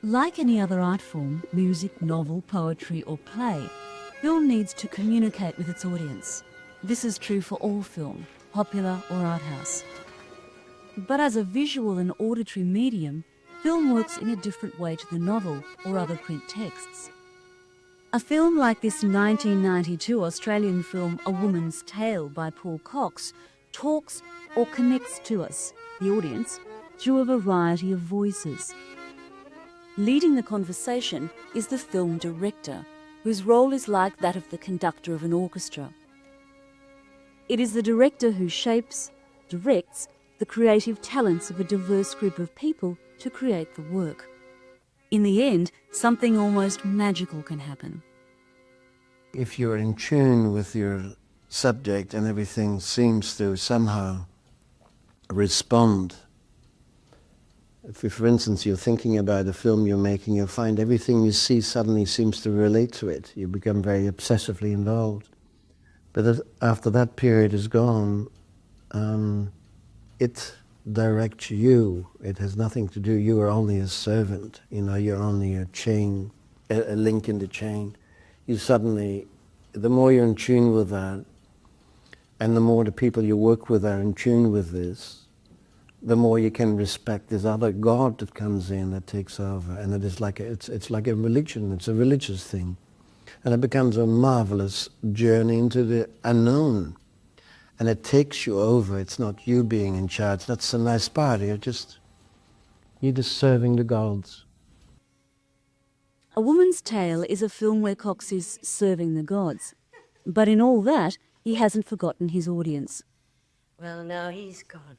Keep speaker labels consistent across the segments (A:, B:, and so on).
A: Like any other art form, music, novel, poetry or play, film needs to communicate with its audience. This is true for all film, popular or art house. But as a visual and auditory medium, film works in a different way to the novel or other print texts. A film like this 1992 Australian film A Woman's Tale by Paul Cox talks or connects to us, the audience, through a variety of voices. Leading the conversation is the film director, whose role is like that of the conductor of an orchestra. It is the director who shapes, directs, the creative talents of a diverse group of people to create the work. In the end, something almost magical can happen.
B: If you're in tune with your subject and everything seems to somehow respond. If, for instance, you're thinking about a film you're making, you'll find everything you see suddenly seems to relate to it. You become very obsessively involved. But after that period is gone, it directs you. It has nothing to do, you are only a servant, you're only a chain, a link in the chain. You suddenly, the more you're in tune with that, and the more the people you work with are in tune with this, the more you can respect this other God that comes in, that takes over. And it is like it's like a religion, it's a religious thing. And it becomes a marvelous journey into the unknown. And it takes you over, it's not you being in charge. That's a nice part, you're just serving the gods.
A: A Woman's Tale is a film where Cox is serving the gods. But in all that, he hasn't forgotten his audience.
C: Well, now he's gone.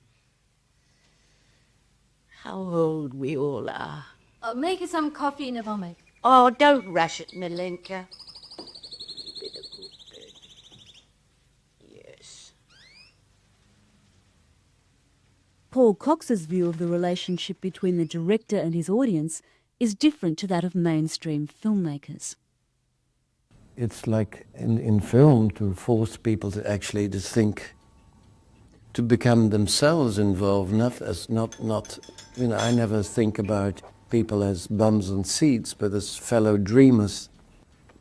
C: How old we all are.
D: I'll make you some coffee in a moment.
C: Oh, don't rush it, Milenka. Yes.
A: Paul Cox's view of the relationship between the director and his audience is different to that of mainstream filmmakers.
B: It's like in film to force people to actually to think, to become themselves involved, I never think about people as bums on seats, but as fellow dreamers,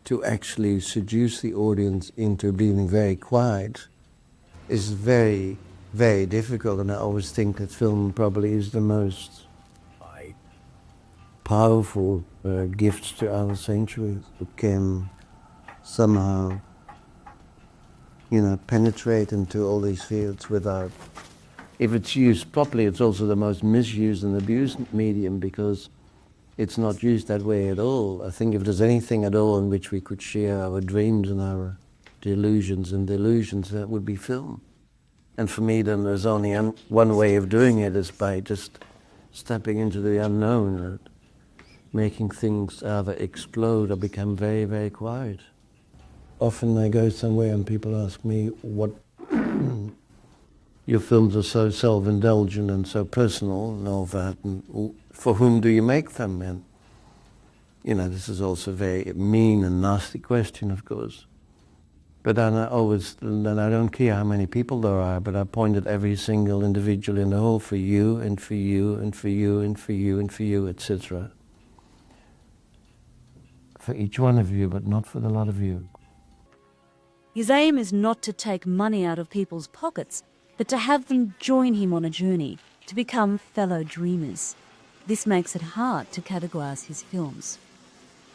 B: to actually seduce the audience into being very quiet is very, very difficult. And I always think that film probably is the most powerful gifts to our century, who can somehow penetrate into all these fields without, if it's used properly, it's also the most misused and abused medium because it's not used that way at all. I think if there's anything at all in which we could share our dreams and our delusions and delusions, that would be film. And for me, then there's only one way of doing it is by just stepping into the unknown, making things either explode or become very, very quiet. Often I go somewhere and people ask me, what your films are so self-indulgent and so personal and all that, and for whom do you make them? And this is also a very mean and nasty question, of course. But then I don't care how many people there are, but I point at every single individual in the whole, for you and for you and for you and for you and for you, etc. For each one of you, but not for the lot of you.
A: His aim is not to take money out of people's pockets, but to have them join him on a journey, to become fellow dreamers. This makes it hard to categorise his films.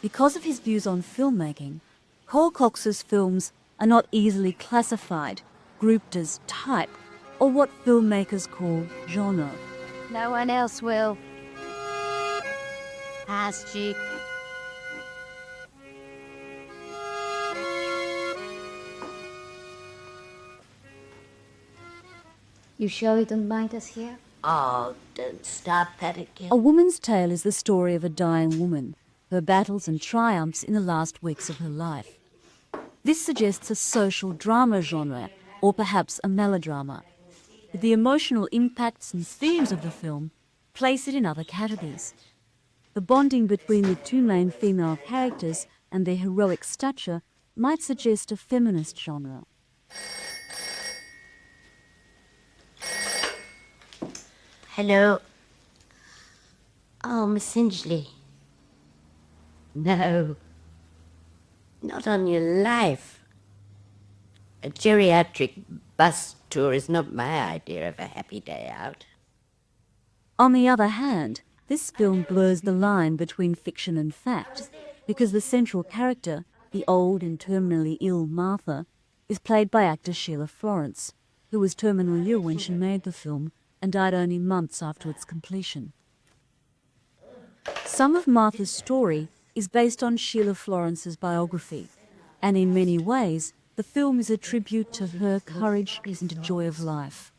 A: Because of his views on filmmaking, Paul Cox's films are not easily classified, grouped as type, or what filmmakers call genre.
D: No one else will.
C: Chick.
D: You sure you don't mind us here?
C: Oh, don't start that again.
A: A Woman's Tale is the story of a dying woman, her battles and triumphs in the last weeks of her life. This suggests a social drama genre, or perhaps a melodrama. But the emotional impacts and themes of the film place it in other categories. The bonding between the two main female characters and their heroic stature might suggest a feminist genre.
C: Hello. Oh, Miss Hingley. No. Not on your life. A geriatric bus tour is not my idea of a happy day out.
A: On the other hand, this film blurs the line between fiction and fact, because the central character, the old and terminally ill Martha, is played by actor Sheila Florence, who was terminally ill when she made the film and died only months after its completion. Some of Martha's story is based on Sheila Florence's biography, and in many ways, the film is a tribute to her courage and joy of life.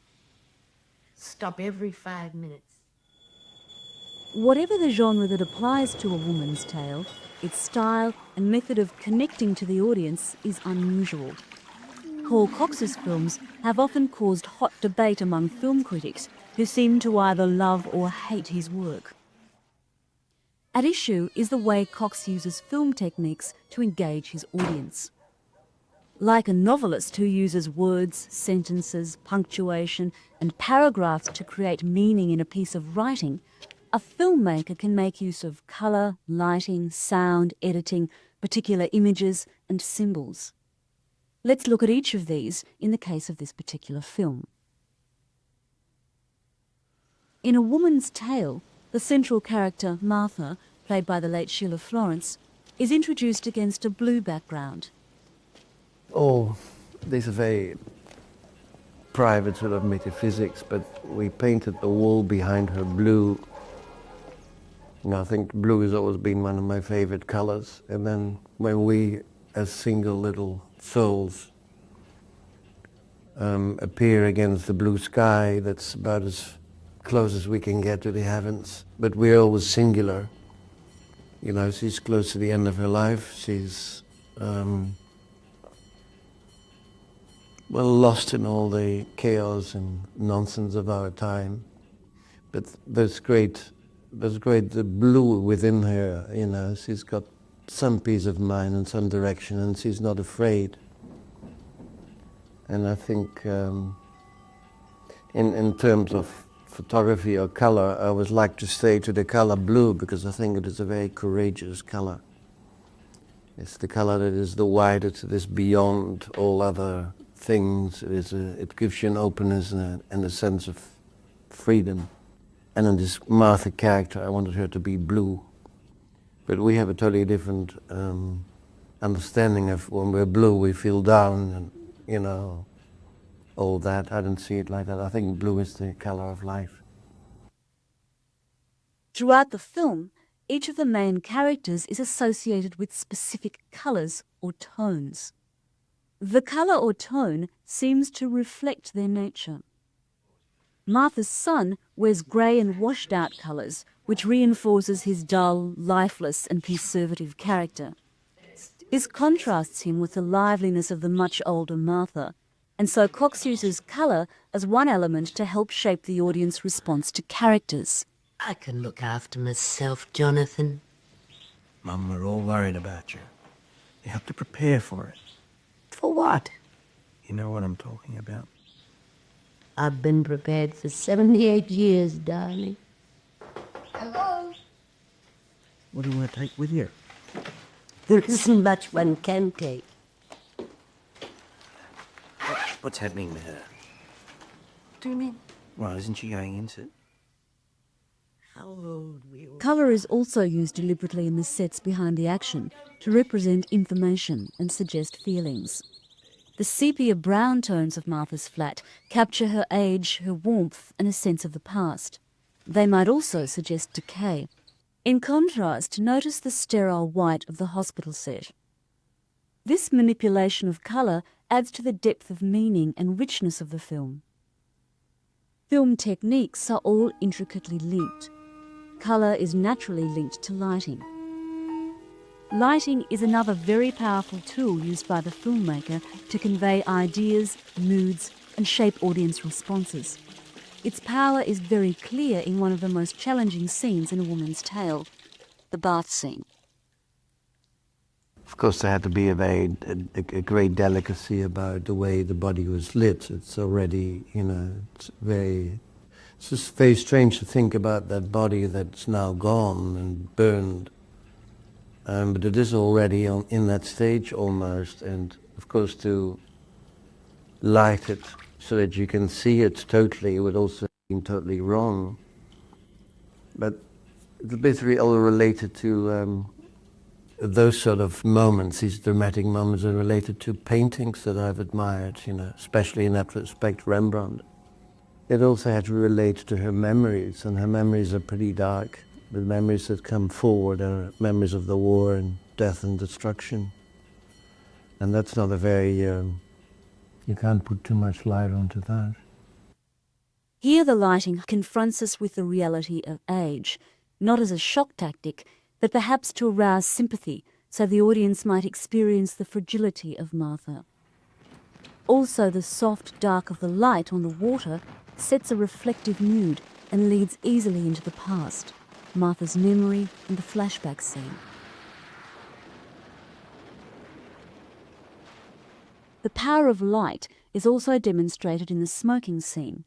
C: Stop every 5 minutes.
A: Whatever the genre that applies to A Woman's Tale, its style and method of connecting to the audience is unusual. Paul Cox's films have often caused hot debate among film critics who seem to either love or hate his work. At issue is the way Cox uses film techniques to engage his audience. Like a novelist who uses words, sentences, punctuation, and paragraphs to create meaning in a piece of writing, a filmmaker can make use of colour, lighting, sound, editing, particular images, and symbols. Let's look at each of these in the case of this particular film. In A Woman's Tale, the central character, Martha, played by the late Sheila Florence, is introduced against a blue background.
B: Oh, these are very private sort of metaphysics, but we painted the wall behind her blue. And I think blue has always been one of my favorite colors. And then when we, as single little souls, appear against the blue sky, that's about as close as we can get to the heavens. But we're always singular. You know, she's close to the end of her life. She's well, lost in all the chaos and nonsense of our time. But there's great the blue within her, you know. She's got some peace of mind and some direction, and she's not afraid. And I think in terms of photography or color, I always like to stay to the color blue, because I think it is a very courageous color. It's the color that is the white, it is beyond all other things. It gives you an openness and a sense of freedom. And in this Martha character, I wanted her to be blue. But we have a totally different understanding of when we're blue, we feel down and, you know, all that. I don't see it like that. I think blue is the color of life.
A: Throughout the film, each of the main characters is associated with specific colours or tones. The colour or tone seems to reflect their nature. Martha's son wears grey and washed-out colours, which reinforces his dull, lifeless and conservative character. This contrasts him with the liveliness of the much older Martha, and so Cox uses colour as one element to help shape the audience response to characters.
C: I can look after myself, Jonathan.
E: Mum, we're all worried about you. You have to prepare for it.
C: For what?
E: You know what I'm talking about.
C: I've been prepared for 78 years, darling.
D: Hello?
E: What do you want to take with you?
C: There isn't much one can take.
E: What's happening to her?
C: What do you mean?
E: Well, isn't she going into it?
C: How old we all...
A: Colour is also used deliberately in the sets behind the action to represent information and suggest feelings. The sepia brown tones of Martha's flat capture her age, her warmth, and a sense of the past. They might also suggest decay. In contrast, notice the sterile white of the hospital set. This manipulation of colour adds to the depth of meaning and richness of the film. Film techniques are all intricately linked. Colour is naturally linked to lighting. Lighting is another very powerful tool used by the filmmaker to convey ideas, moods, and shape audience responses. Its power is very clear in one of the most challenging scenes in A Woman's Tale, the bath scene.
B: Of course, there had to be a great delicacy about the way the body was lit. It's already, you know, it's just very strange to think about that body that's now gone and burned. but it is already in that stage almost, and of course to light it so that you can see it totally would also seem totally wrong. But it's basically all related to those sort of moments, these dramatic moments are related to paintings that I've admired, especially in that respect, Rembrandt. It also had to relate to her memories, and her memories are pretty dark. The memories that come forward are memories of the war and death and destruction. And that's not a very, you can't put too much light onto that.
A: Here the lighting confronts us with the reality of age, not as a shock tactic, but perhaps to arouse sympathy so the audience might experience the fragility of Martha. Also, the soft dark of the light on the water sets a reflective mood and leads easily into the past, Martha's memory and the flashback scene. The power of light is also demonstrated in the smoking scene.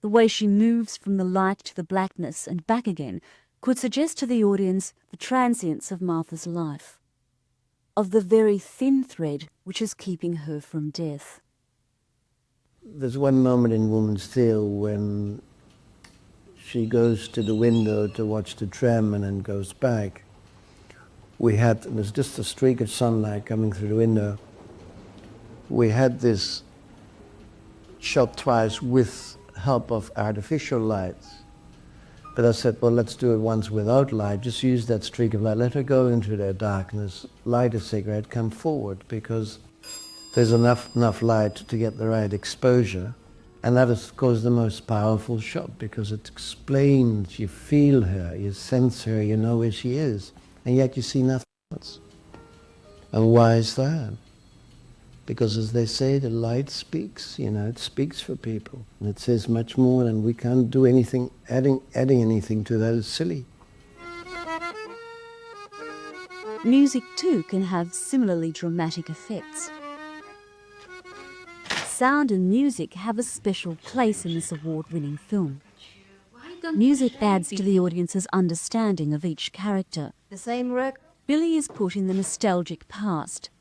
A: The way she moves from the light to the blackness and back again could suggest to the audience the transience of Martha's life, of the very thin thread which is keeping her from death.
B: There's one moment in Woman's Tale when she goes to the window to watch the tram and then goes back. There's just a streak of sunlight coming through the window. We had this shot twice with help of artificial lights. But I said, well, let's do it once without light. Just use that streak of light. Let her go into their darkness, light a cigarette, come forward, because there's enough light to get the right exposure. And that is, of course, the most powerful shot, because it explains, you feel her, you sense her, you know where she is, and yet you see nothing else. And why is that? Because as they say, the light speaks, it speaks for people. And it says much more, and we can't do anything, adding anything to that is silly.
A: Music too can have similarly dramatic effects. Sound and music have a special place in this award-winning film. Music adds to the audience's understanding of each character.
D: The same work.
A: Billy is put in the nostalgic past.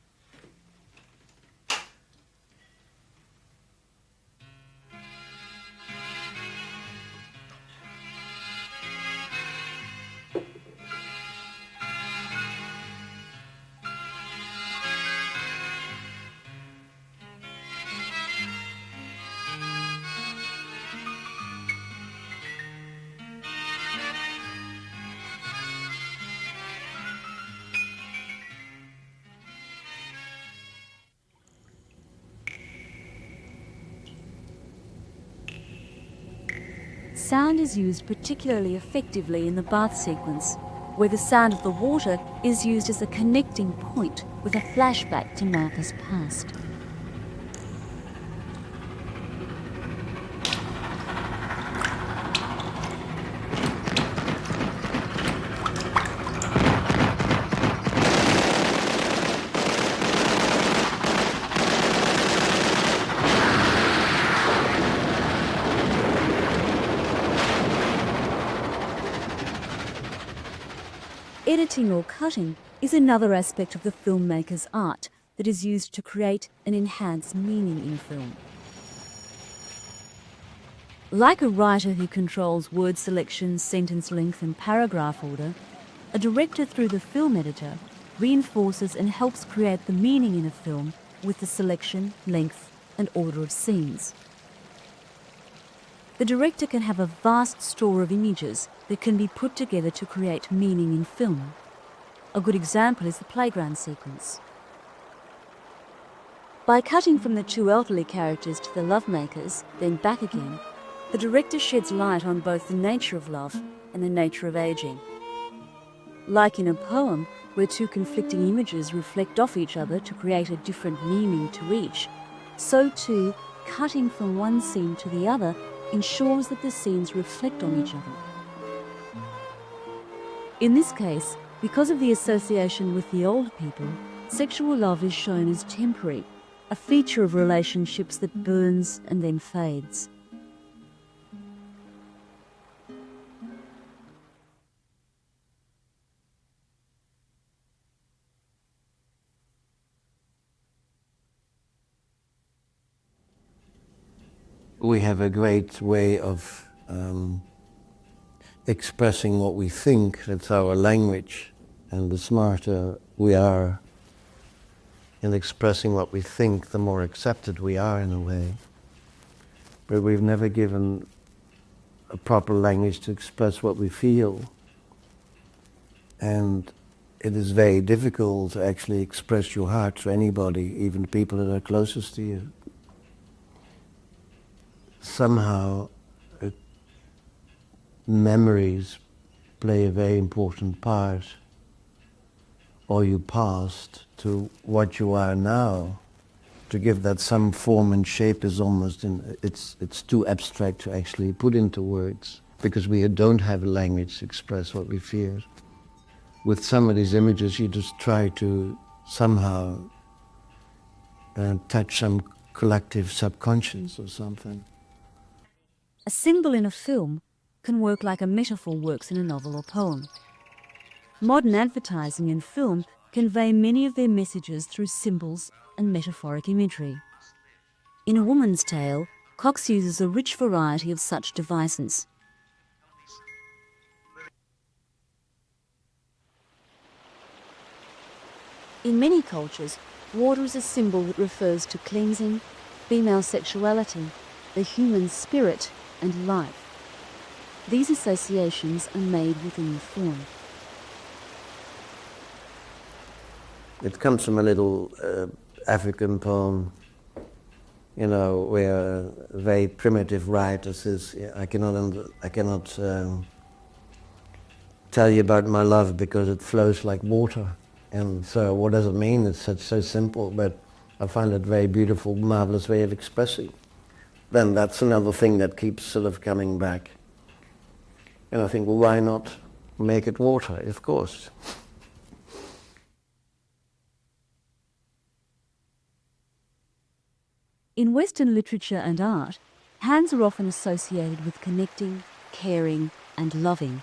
A: Sound is used particularly effectively in the bath sequence, where the sound of the water is used as a connecting point with a flashback to Martha's past. Editing or cutting is another aspect of the filmmaker's art that is used to create and enhance meaning in film. Like a writer who controls word selection, sentence length and paragraph order, a director through the film editor reinforces and helps create the meaning in a film with the selection, length and order of scenes. The director can have a vast store of images that can be put together to create meaning in film. A good example is the playground sequence. By cutting from the two elderly characters to the lovemakers, then back again, the director sheds light on both the nature of love and the nature of aging. Like in a poem, where two conflicting images reflect off each other to create a different meaning to each, so too, cutting from one scene to the other ensures that the scenes reflect on each other. In this case, because of the association with the old people, sexual love is shown as temporary, a feature of relationships that burns and then fades.
B: we have a great way of expressing what we think. That's our language. And the smarter we are in expressing what we think, the more accepted we are in a way. But we've never given a proper language to express what we feel. And it is very difficult to actually express your heart to anybody, even people that are closest to you. Somehow, memories play a very important part, or your past to what you are now. To give that some form and shape is almost, it's too abstract to actually put into words, because we don't have a language to express what we feel. With some of these images, you just try to somehow touch some collective subconscious or something.
A: A symbol in a film can work like a metaphor works in a novel or poem. Modern advertising and film convey many of their messages through symbols and metaphoric imagery. In A Woman's Tale, Cox uses a rich variety of such devices. In many cultures, water is a symbol that refers to cleansing, female sexuality, the human spirit, and life. These associations are made within the form.
B: It comes from a little African poem, where a very primitive writer says, I cannot tell you about my love because it flows like water. And so what does it mean? It's so simple, but I find it a very beautiful, marvelous way of expressing. Then that's another thing that keeps sort of coming back. And I think, well, why not make it water? Of course.
A: In Western literature and art, hands are often associated with connecting, caring, and loving.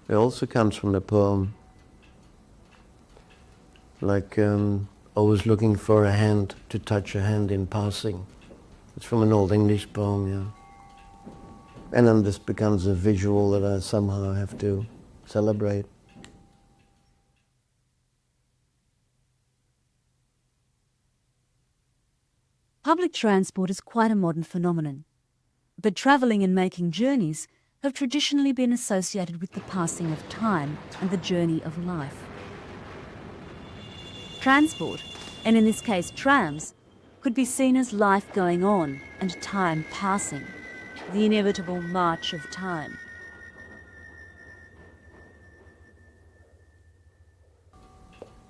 B: It also comes from the poem, like always looking for a hand to touch a hand in passing. It's from an old English poem, yeah. And then this becomes a visual that I somehow have to celebrate.
A: Public transport is quite a modern phenomenon, but travelling and making journeys have traditionally been associated with the passing of time and the journey of life. Transport, and in this case trams, could be seen as life going on and time passing, the inevitable march of time.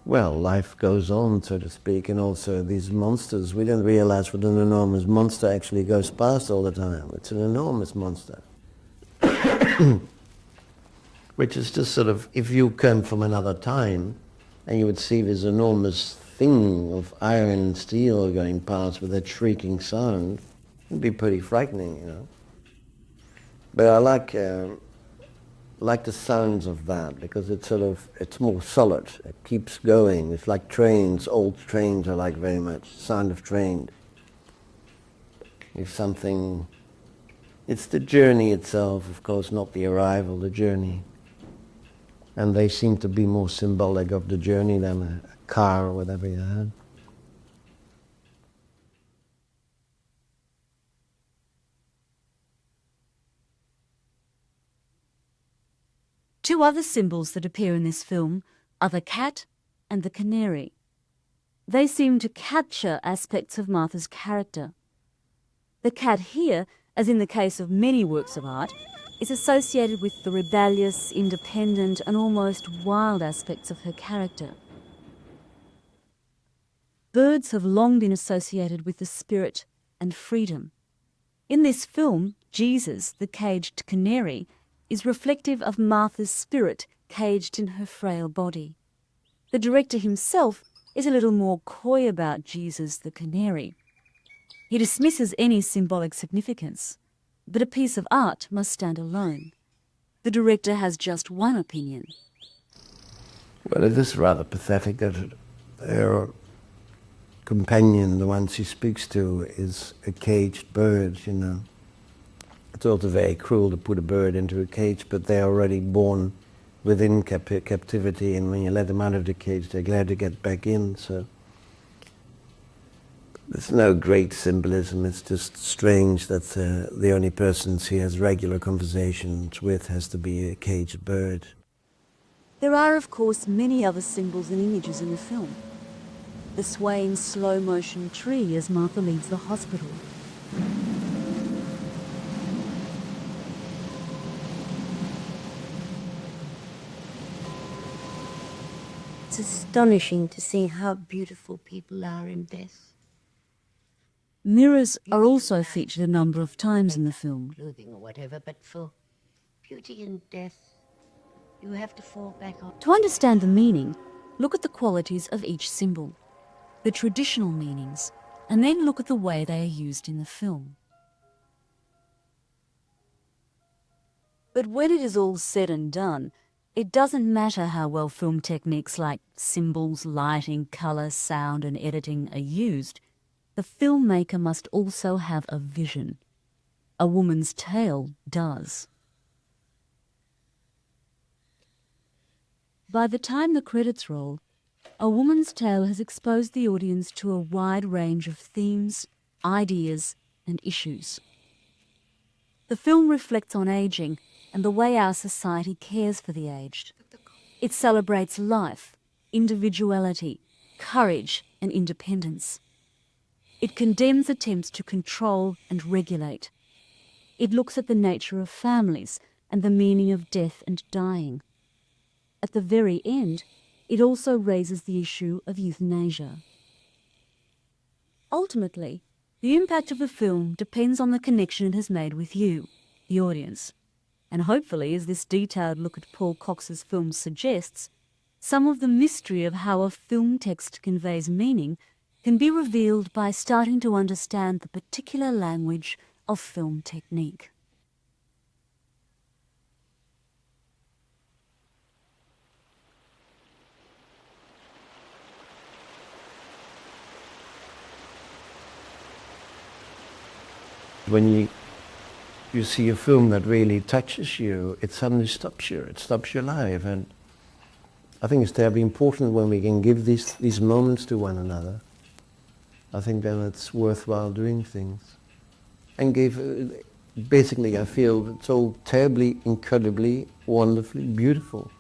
B: Well, life goes on, so to speak, and also these monsters, we don't realize what an enormous monster actually goes past all the time. It's an enormous monster. Which is just sort of, if you come from another time and you would see this enormous thing of iron and steel going past with that shrieking sound, it'd be pretty frightening, But I like the sounds of that, because it's more solid. It keeps going. It's like trains. Old trains are like very much sound of train. If something, it's the journey itself, of course, not the arrival, the journey. And they seem to be more symbolic of the journey than a car or whatever you had.
A: Two other symbols that appear in this film are the cat and the canary. They seem to capture aspects of Martha's character. The cat here, as in the case of many works of art, is associated with the rebellious, independent, and almost wild aspects of her character. Birds have long been associated with the spirit and freedom. In this film, Jesus, the caged canary, is reflective of Martha's spirit caged in her frail body. The director himself is a little more coy about Jesus the canary. He dismisses any symbolic significance, but a piece of art must stand alone. The director has just one opinion.
B: Well, it is rather pathetic that her companion, the one she speaks to, is a caged bird, you know. It's also very cruel to put a bird into a cage, but they're already born within captivity, and when you let them out of the cage, they're glad to get back in, so there's no great symbolism. It's just strange that the only person she has regular conversations with has to be a caged bird.
A: There are, of course, many other symbols and images in the film. The swaying slow-motion tree as Martha leaves the hospital.
C: It's astonishing to see how beautiful people are in death.
A: Mirrors are also featured a number of times in the film.
C: Clothing or whatever, but for beauty in death, you have to fall back on.
A: To understand the meaning, look at the qualities of each symbol, the traditional meanings, and then look at the way they are used in the film. But when it is all said and done, it doesn't matter how well film techniques like symbols, lighting, colour, sound and editing are used. The filmmaker must also have a vision. A Woman's Tale does. By the time the credits roll, A Woman's Tale has exposed the audience to a wide range of themes, ideas, and issues. The film reflects on ageing and the way our society cares for the aged. It celebrates life, individuality, courage, and independence. It condemns attempts to control and regulate. It looks at the nature of families and the meaning of death and dying. At the very end, it also raises the issue of euthanasia. Ultimately, the impact of a film depends on the connection it has made with you, the audience. And hopefully, as this detailed look at Paul Cox's film suggests, some of the mystery of how a film text conveys meaning can be revealed by starting to understand the particular language of film technique.
B: When you see a film that really touches you, it suddenly stops you. It stops your life, and I think it's terribly important when we can give these moments to one another. I think then it's worthwhile doing things. And basically I feel it's all terribly, incredibly, wonderfully beautiful.